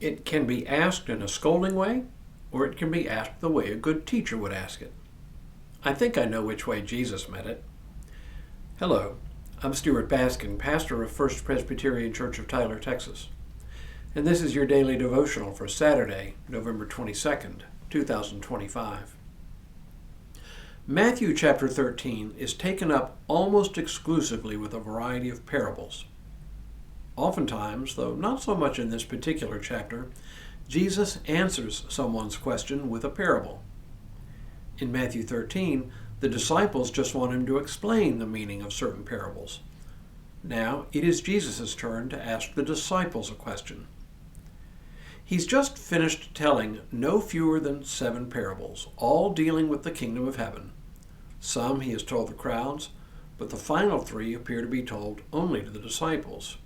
It can be asked in a scolding way, or it can be asked the way a good teacher would ask it. I think I know which way Jesus meant it. Hello, I'm Stuart Baskin, pastor of First Presbyterian Church of Tyler, Texas. And this is your daily devotional for Saturday, November 22nd, 2025. Matthew chapter 13 is taken up almost exclusively with a variety of parables. Oftentimes, though not so much in this particular chapter, Jesus answers someone's question with a parable. In Matthew 13, the disciples just want him to explain the meaning of certain parables. Now it is Jesus' turn to ask the disciples a question. He's just finished telling no fewer than 7 parables, all dealing with the kingdom of heaven. Some he has told the crowds, but the final 3 appear to be told only to the disciples.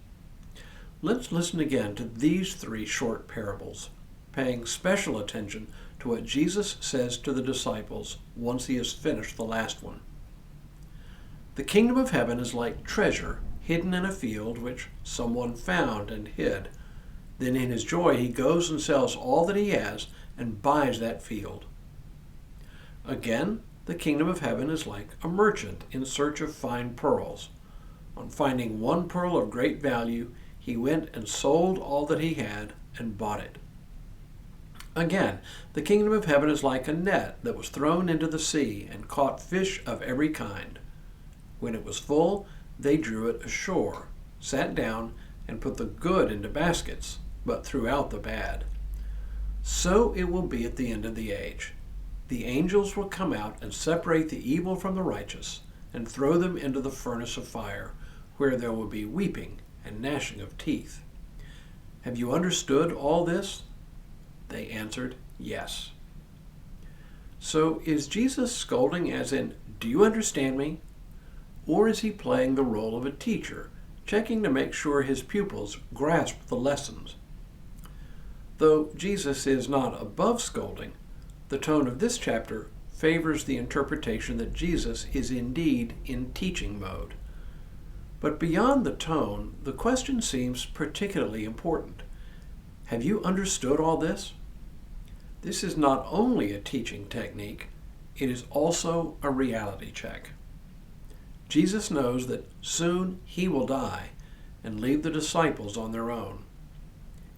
Let's listen again to these 3 short parables, paying special attention to what Jesus says to the disciples once he has finished the last one. The kingdom of heaven is like treasure hidden in a field which someone found and hid. Then in his joy he goes and sells all that he has and buys that field. Again, the kingdom of heaven is like a merchant in search of fine pearls. On finding one pearl of great value, he went and sold all that he had and bought it. Again, the kingdom of heaven is like a net that was thrown into the sea and caught fish of every kind. When it was full, they drew it ashore, sat down, and put the good into baskets, but threw out the bad. So it will be at the end of the age. The angels will come out and separate the evil from the righteous and throw them into the furnace of fire, where there will be weeping and gnashing of teeth. Have you understood all this? They answered, yes. So is Jesus scolding as in, do you understand me? Or is he playing the role of a teacher, checking to make sure his pupils grasp the lessons? Though Jesus is not above scolding, the tone of this chapter favors the interpretation that Jesus is indeed in teaching mode. But beyond the tone, the question seems particularly important. Have you understood all this? This is not only a teaching technique, it is also a reality check. Jesus knows that soon he will die and leave the disciples on their own.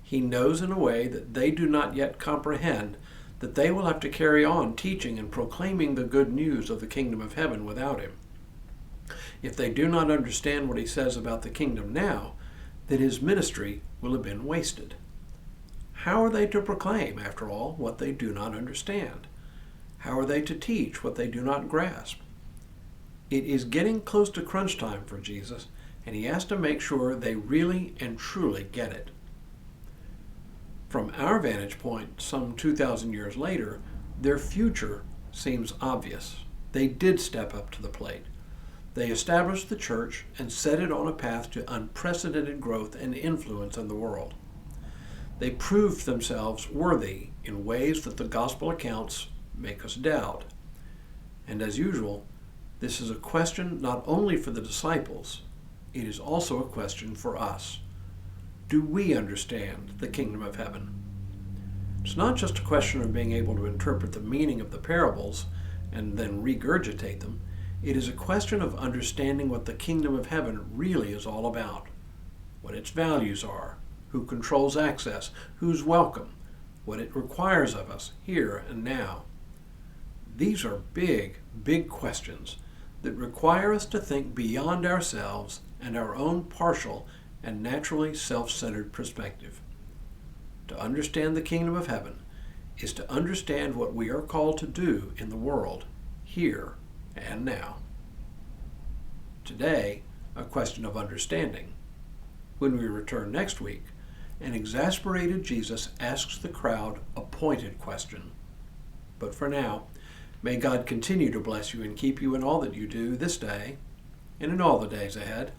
He knows in a way that they do not yet comprehend that they will have to carry on teaching and proclaiming the good news of the kingdom of heaven without him. If they do not understand what he says about the kingdom now, then his ministry will have been wasted. How are they to proclaim, after all, what they do not understand? How are they to teach what they do not grasp? It is getting close to crunch time for Jesus, and he has to make sure they really and truly get it. From our vantage point, some 2,000 years later, their future seems obvious. They did step up to the plate. They established the church and set it on a path to unprecedented growth and influence in the world. They proved themselves worthy in ways that the gospel accounts make us doubt. And as usual, this is a question not only for the disciples, it is also a question for us. Do we understand the kingdom of heaven? It's not just a question of being able to interpret the meaning of the parables and then regurgitate them. It is a question of understanding what the kingdom of heaven really is all about, what its values are, who controls access, who's welcome, what it requires of us here and now. These are big, big questions that require us to think beyond ourselves and our own partial and naturally self-centered perspective. To understand the kingdom of heaven is to understand what we are called to do in the world, here and now. Today, a question of understanding. When we return next week, an exasperated Jesus asks the crowd a pointed question. But for now, may God continue to bless you and keep you in all that you do this day and in all the days ahead.